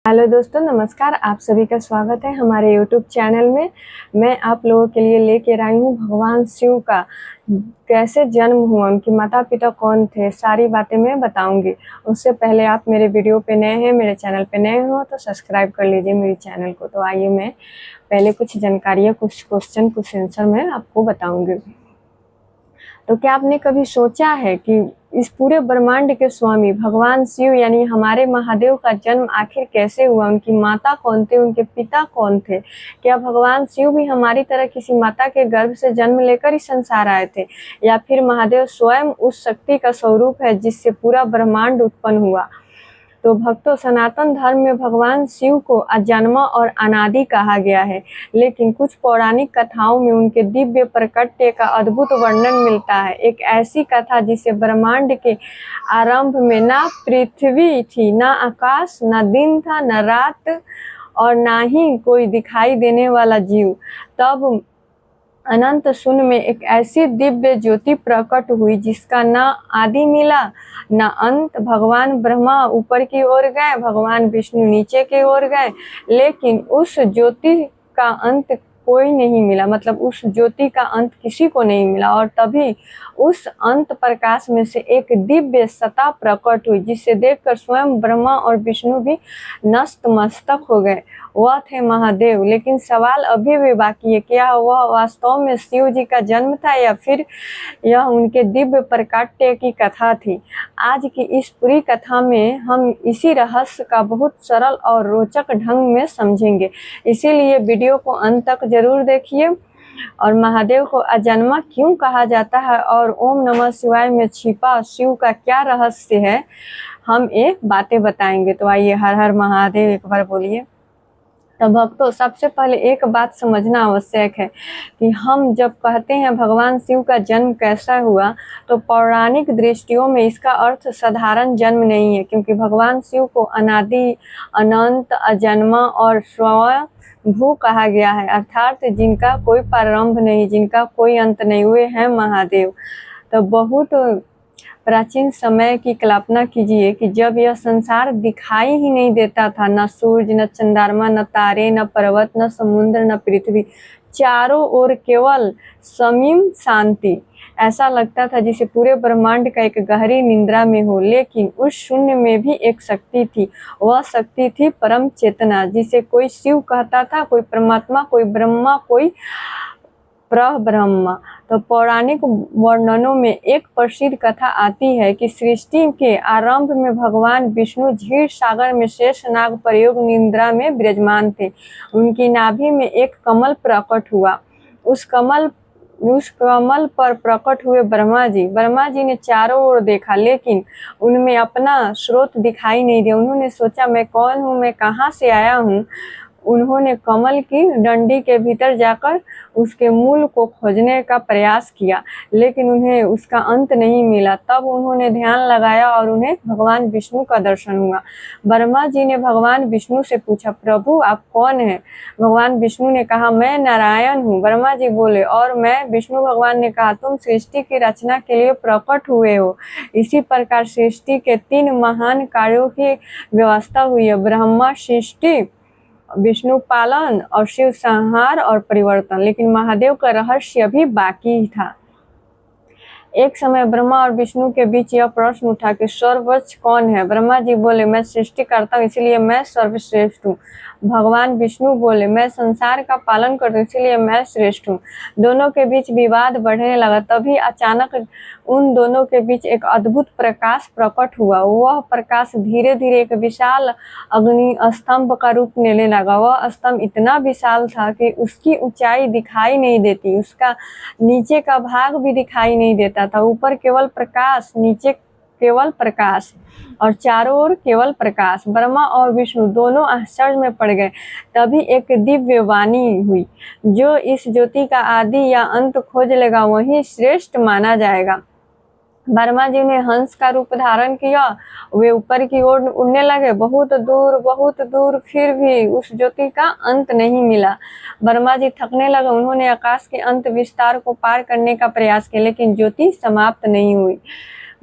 Hello दोस्तों, नमस्कार। आप सभी का स्वागत है हमारे यूट्यूब चैनल में। मैं आप लोगों के लिए लेकर आई हूँ भगवान शिव का कैसे जन्म हुआ, उनके माता पिता कौन थे, सारी बातें मैं बताऊंगी। उससे पहले आप मेरे वीडियो पे नए हैं, मेरे चैनल पे नए हो तो सब्सक्राइब कर लीजिए मेरे चैनल को। तो आइए मैं पहले कुछ जानकारियाँ, कुछ क्वेश्चन, कुछ आंसर मैं आपको बताऊँगी। तो क्या आपने कभी सोचा है कि इस पूरे ब्रह्मांड के स्वामी भगवान शिव यानी हमारे महादेव का जन्म आखिर कैसे हुआ, उनकी माता कौन थे, उनके पिता कौन थे? क्या भगवान शिव भी हमारी तरह किसी माता के गर्भ से जन्म लेकर इस संसार आए थे, या फिर महादेव स्वयं उस शक्ति का स्वरूप है जिससे पूरा ब्रह्मांड उत्पन्न हुआ? तो भक्तों, सनातन धर्म में भगवान शिव को अजन्मा और अनादि कहा गया है, लेकिन कुछ पौराणिक कथाओं में उनके दिव्य प्रकट्य का अद्भुत वर्णन मिलता है। एक ऐसी कथा जिसे ब्रह्मांड के आरंभ में ना पृथ्वी थी, ना आकाश, ना दिन था, न रात, और ना ही कोई दिखाई देने वाला जीव। तब अनंत शून्य में एक ऐसी दिव्य ज्योति प्रकट हुई जिसका न आदि मिला न अंत। भगवान ब्रह्मा ऊपर की ओर गए, भगवान विष्णु नीचे की ओर गए, लेकिन उस ज्योति का अंत कोई नहीं मिला, मतलब उस ज्योति का अंत किसी को नहीं मिला। और तभी उस अंत प्रकाश में से एक दिव्य सत्ता प्रकट हुई जिसे देखकर स्वयं ब्रह्मा और विष्णु भी नतमस्तक हो गए। वह थे महादेव। लेकिन सवाल अभी भी बाकी है, क्या वह वास्तव में शिव जी का जन्म था या फिर यह उनके दिव्य प्रकाट्य की कथा थी? आज की इस पूरी कथा में हम इसी रहस्य का बहुत सरल और रोचक ढंग में समझेंगे, इसीलिए वीडियो को अंत तक जरूर देखिए। और महादेव को अजन्मा क्यों कहा जाता है और ओम नमः शिवाय में छिपा शिव का क्या रहस्य है, हम ये बातें बताएंगे। तो आइए, हर हर महादेव एक बार बोलिए। तो भक्तों, सबसे पहले एक बात समझना आवश्यक है कि हम जब कहते हैं भगवान शिव का जन्म कैसा हुआ, तो पौराणिक दृष्टियों में इसका अर्थ साधारण जन्म नहीं है, क्योंकि भगवान शिव को अनादि, अनंत, अजन्मा और स्वयंभू कहा गया है, अर्थात जिनका कोई प्रारंभ नहीं, जिनका कोई अंत नहीं, हुए हैं महादेव। तो बहुत प्राचीन समय की कल्पना कीजिए कि जब यह संसार दिखाई ही नहीं देता था, न सूर्य, न चंद्रमा, न तारे, न पर्वत, न समुद्र, न पृथ्वी, चारों ओर केवल समीम शांति। ऐसा लगता था जैसे पूरे ब्रह्मांड का एक गहरी निंद्रा में हो। लेकिन उस शून्य में भी एक शक्ति थी। वह शक्ति थी परम चेतना, जिसे कोई शिव कहता था, कोई परमात्मा, कोई ब्रह्मा, कोई ब्रह्मा। तो पौराणिक वर्णनों में एक प्रसिद्ध कथा आती है कि सृष्टि के आरंभ में भगवान विष्णु क्षीर सागर में शेषनाग प्रयोग निद्रा में विराजमान थे। उनकी नाभि में एक कमल प्रकट हुआ। उस कमल पर प्रकट हुए ब्रह्मा जी ने चारों ओर देखा, लेकिन उनमें अपना स्रोत दिखाई नहीं दिया। उन्होंने सोचा, मैं कौन हूँ, मैं कहाँ से आया हूँ। उन्होंने कमल की डंडी के भीतर जाकर उसके मूल को खोजने का प्रयास किया, लेकिन उन्हें उसका अंत नहीं मिला। तब उन्होंने ध्यान लगाया और उन्हें भगवान विष्णु का दर्शन हुआ। ब्रह्मा जी ने भगवान विष्णु से पूछा, प्रभु आप कौन हैं? भगवान विष्णु ने कहा, मैं नारायण हूँ। ब्रह्मा जी बोले, और मैं? विष्णु भगवान ने कहा, तुम सृष्टि की रचना के लिए प्रकट हुए हो। इसी प्रकार सृष्टि के 3 महान कार्यों की व्यवस्था हुई है, ब्रह्मा सृष्टि, विष्णु पालन और शिव संहार और परिवर्तन। लेकिन महादेव का रहस्य अभी बाकी था। एक समय ब्रह्मा और विष्णु के बीच यह प्रश्न उठा कि सर्वोच्च कौन है? ब्रह्मा जी बोले, मैं सृष्टि करता हूँ, इसलिए मैं सर्वश्रेष्ठ हूँ। भगवान विष्णु बोले, मैं संसार का पालन करता हूँ, इसलिए मैं श्रेष्ठ हूँ। दोनों के बीच विवाद बढ़ने लगा। तभी अचानक उन दोनों के बीच एक अद्भुत प्रकाश प्रकट हुआ। वह प्रकाश धीरे धीरे एक विशाल अग्नि स्तंभ का रूप लेने लगा। वह स्तंभ इतना विशाल था कि उसकी ऊंचाई दिखाई नहीं देती, उसका नीचे का भाग भी दिखाई नहीं देता था। ऊपर केवल प्रकाश, नीचे केवल प्रकाश और चारों ओर केवल प्रकाश। ब्रह्मा और विष्णु दोनों आश्चर्य में पड़ गए। तभी एक दिव्य वाणी हुई, जो इस ज्योति का आदि या अंत खोज लेगा वही श्रेष्ठ माना जाएगा। ब्रह्मा जी ने हंस का रूप धारण किया। वे ऊपर की ओर उड़ने लगे, बहुत दूर, फिर भी उस ज्योति का अंत नहीं मिला। ब्रह्मा जी थकने लगे। उन्होंने आकाश के अंत विस्तार को पार करने का प्रयास किया, लेकिन ज्योति समाप्त नहीं हुई।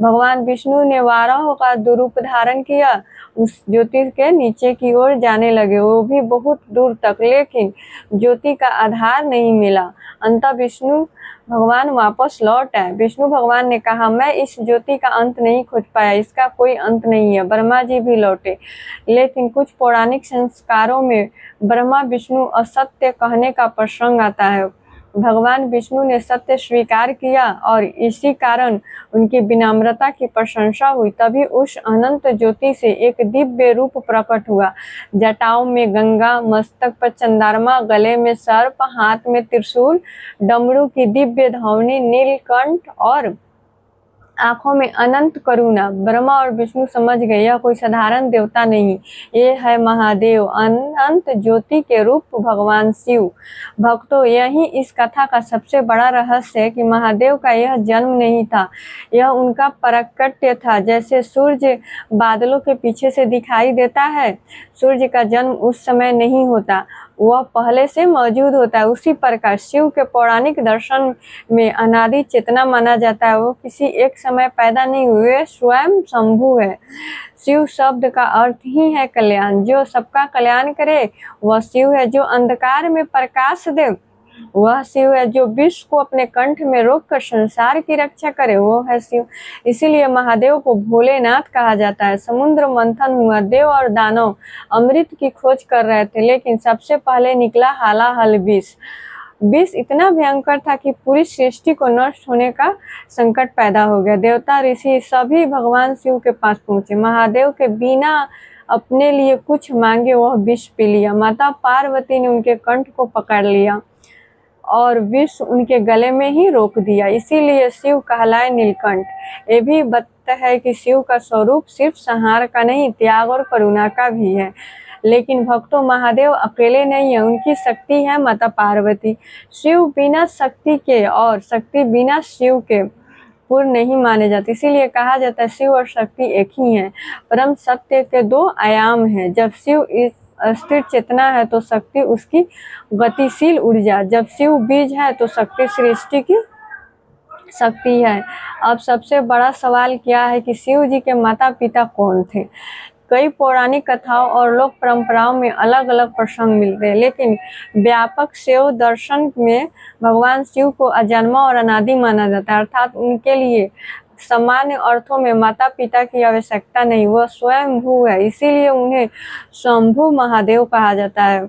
भगवान विष्णु ने वाराह का रूप धारण किया, उस ज्योति के नीचे की ओर जाने लगे, वो भी बहुत दूर तक, लेकिन ज्योति का आधार नहीं मिला। अंततः विष्णु भगवान वापस लौट आए। विष्णु भगवान ने कहा, मैं इस ज्योति का अंत नहीं खोज पाया, इसका कोई अंत नहीं है। ब्रह्मा जी भी लौटे, लेकिन कुछ पौराणिक संस्कारों में ब्रह्मा विष्णु असत्य कहने का प्रसंग आता है। भगवान विष्णु ने सत्य स्वीकार किया और इसी कारण उनकी विनम्रता की प्रशंसा हुई। तभी उस अनंत ज्योति से एक दिव्य रूप प्रकट हुआ। जटाओं में गंगा, मस्तक पर चंद्रमा, गले में सर्प, हाथ में त्रिशूल, डमरू की दिव्य ध्वनि, नीलकंठ और आंखों में अनंत करुणा। ब्रह्मा और विष्णु समझ गए, यह कोई साधारण देवता नहीं, ये है महादेव, अनंत ज्योति के रूप भगवान शिव। भक्तों, यही इस कथा का सबसे बड़ा रहस्य है कि महादेव का यह जन्म नहीं था, यह उनका प्रकट्य था। जैसे सूर्य बादलों के पीछे से दिखाई देता है, सूर्य का जन्म उस समय नहीं होता, वह पहले से मौजूद होता है। उसी प्रकार शिव के पौराणिक दर्शन में अनादि चेतना माना जाता है। वो किसी एक समय पैदा नहीं हुए, स्वयं शंभु है। शिव शब्द का अर्थ ही है कल्याण। जो सबका कल्याण करे वह शिव है। जो अंधकार में प्रकाश दे वह शिव है। जो विष को अपने कंठ में रोककर संसार की रक्षा करे वो है शिव। इसीलिए महादेव को भोलेनाथ कहा जाता है। समुद्र मंथन हुआ, देव और दानव अमृत की खोज कर रहे थे, लेकिन सबसे पहले निकला हालाहल विष। विष इतना भयंकर था कि पूरी सृष्टि को नष्ट होने का संकट पैदा हो गया। देवता, ऋषि सभी भगवान शिव के पास पहुंचे। महादेव के बिना अपने लिए कुछ मांगे वह विष पी लिया। माता पार्वती ने उनके कंठ को पकड़ लिया और विष उनके गले में ही रोक दिया। इसीलिए शिव कहलाए नीलकंठ। ये भी बताता है कि शिव का स्वरूप सिर्फ संहार का नहीं, त्याग और करुणा का भी है। लेकिन भक्तों, महादेव अकेले नहीं है, उनकी शक्ति है माता पार्वती। शिव बिना शक्ति के और शक्ति बिना शिव के पूर्ण नहीं माने जाते। इसीलिए कहा जाता है शिव और शक्ति एक ही है। परम सत्य के दो आयाम हैं। जब शिव इस अस्थिर चेतना है तो शक्ति उसकी गतिशील ऊर्जा, जब शिव बीज है तो शक्ति सृष्टि की शक्ति है। अब सबसे बड़ा सवाल क्या है कि शिव जी के माता पिता कौन थे? कई पौराणिक कथाओं और लोक परंपराओं में अलग अलग प्रसंग मिलते हैं, लेकिन व्यापक शैव दर्शन में भगवान शिव को अजन्मा और अनादि माना जाता है। अर्थात उनके लिए सामान्य अर्थों में माता पिता की आवश्यकता नहीं, वह स्वयंभू है। इसीलिए उन्हें शंभु महादेव कहा जाता है।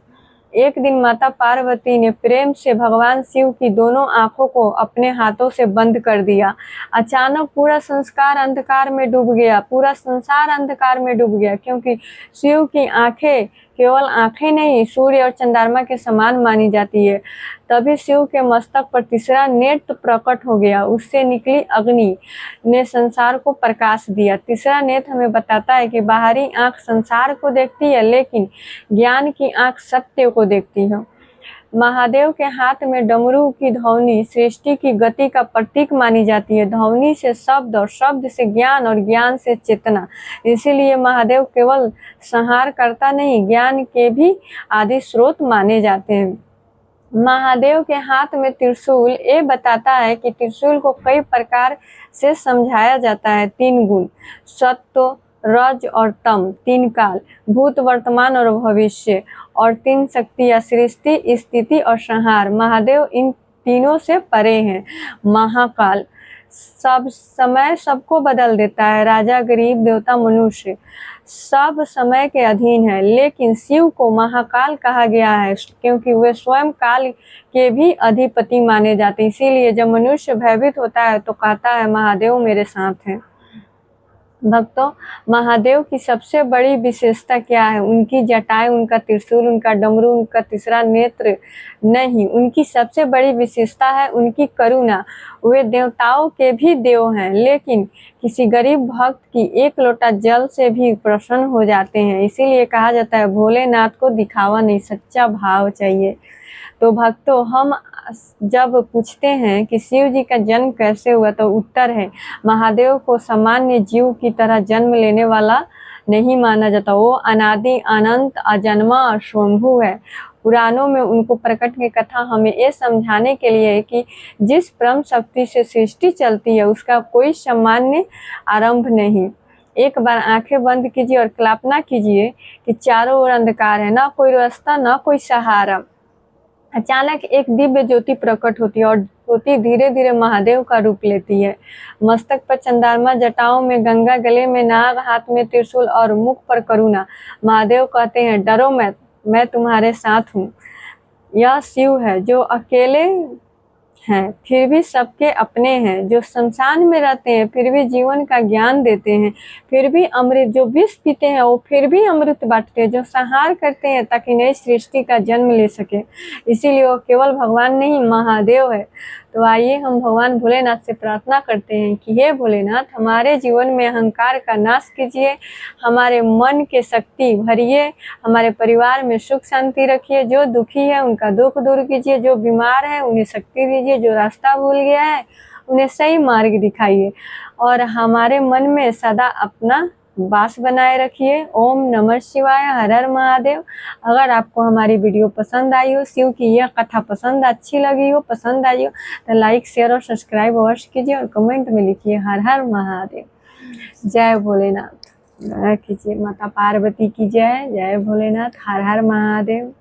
एक दिन माता पार्वती ने प्रेम से भगवान शिव की दोनों आंखों को अपने हाथों से बंद कर दिया। अचानक पूरा संसार अंधकार में डूब गया, पूरा संसार अंधकार में डूब गया, क्योंकि शिव की आंखें केवल आंखें नहीं, सूर्य और चंद्रमा के समान मानी जाती है। तभी शिव के मस्तक पर तीसरा नेत्र प्रकट हो गया, उससे निकली अग्नि ने संसार को प्रकाश दिया। तीसरा नेत्र हमें बताता है कि बाहरी आंख संसार को देखती है, लेकिन ज्ञान की आंख सत्य को देखती है। महादेव के हाथ में डमरू की ध्वनि सृष्टि की गति का प्रतीक मानी जाती है। ध्वनि से शब्द और शब्द से ज्ञान और ज्ञान से चेतना। इसीलिए महादेव केवल संहार करता नहीं, ज्ञान के भी आदि स्रोत माने जाते हैं। महादेव के हाथ में त्रिशूल ये बताता है कि त्रिशूल को कई प्रकार से समझाया जाता है। 3 गुण, सत्व, रज और तम, 3 काल, भूत, वर्तमान और भविष्य, और 3 शक्तियां, सृष्टि, स्थिति और संहार। महादेव इन तीनों से परे हैं। महाकाल सब समय सबको बदल देता है। राजा, गरीब, देवता, मनुष्य सब समय के अधीन है, लेकिन शिव को महाकाल कहा गया है क्योंकि वे स्वयं काल के भी अधिपति माने जाते हैं। इसीलिए जब मनुष्य भयभीत होता है तो कहता है महादेव मेरे साथ हैं। भक्तों, महादेव की सबसे बड़ी विशेषता क्या है? उनकी जटाएं, उनका त्रिशूल, उनका डमरू, उनका तीसरा नेत्र नहीं, उनकी सबसे बड़ी विशेषता है उनकी करुणा। वे देवताओं के भी देव हैं, लेकिन किसी गरीब भक्त की 1 लोटा जल से भी प्रसन्न हो जाते हैं। इसीलिए कहा जाता है भोलेनाथ को दिखावा नहीं, सच्चा भाव चाहिए। तो भक्तों, हम जब पूछते हैं कि शिव जी का जन्म कैसे हुआ, तो उत्तर है महादेव को सामान्य जीव की तरह जन्म लेने वाला नहीं माना जाता। वो अनादि अनंत अजन्मा और स्वयंभू है। पुराणों में उनको प्रकट की कथा हमें ये समझाने के लिए है कि जिस परम शक्ति से सृष्टि चलती है उसका कोई सामान्य आरंभ नहीं। एक बार आंखें बंद कीजिए और कल्पना कीजिए कि चारों ओर अंधकार है, ना कोई रास्ता ना कोई सहारा। अचानक एक दिव्य ज्योति प्रकट होती है और ज्योति धीरे धीरे महादेव का रूप लेती है। मस्तक पर चंद्रमा, जटाओं में गंगा, गले में नाग, हाथ में त्रिशूल और मुख पर करुणा। महादेव कहते हैं, डरो मत, मैं तुम्हारे साथ हूँ। यह शिव है जो अकेले हैं फिर भी सबके अपने हैं, जो शमशान में रहते हैं फिर भी जीवन का ज्ञान देते हैं, फिर भी अमृत, जो विष पीते हैं वो फिर भी अमृत बांटते हैं, जो संहार करते हैं ताकि नई सृष्टि का जन्म ले सके। इसीलिए वो केवल भगवान नहीं महादेव है। तो आइए हम भगवान भोलेनाथ से प्रार्थना करते हैं कि हे भोलेनाथ, हमारे जीवन में अहंकार का नाश कीजिए, हमारे मन के शक्ति भरिए, हमारे परिवार में सुख शांति रखिए, जो दुखी है उनका दुख दूर कीजिए, जो बीमार है उन्हें शक्ति दीजिए, जो रास्ता भूल गया है उन्हें सही मार्ग दिखाइए और हमारे मन में सदा अपना वास बनाए रखिए। ओम नमः शिवाय, हर हर महादेव। अगर आपको हमारी वीडियो पसंद आई हो, शिव की यह कथा पसंद अच्छी लगी हो, पसंद आई हो तो लाइक शेयर और सब्सक्राइब अवश्य कीजिए और कमेंट में लिखिए हर हर महादेव। जय भोलेनाथ। कीजिए माता पार्वती की जय। जय भोलेनाथ। हर हर महादेव।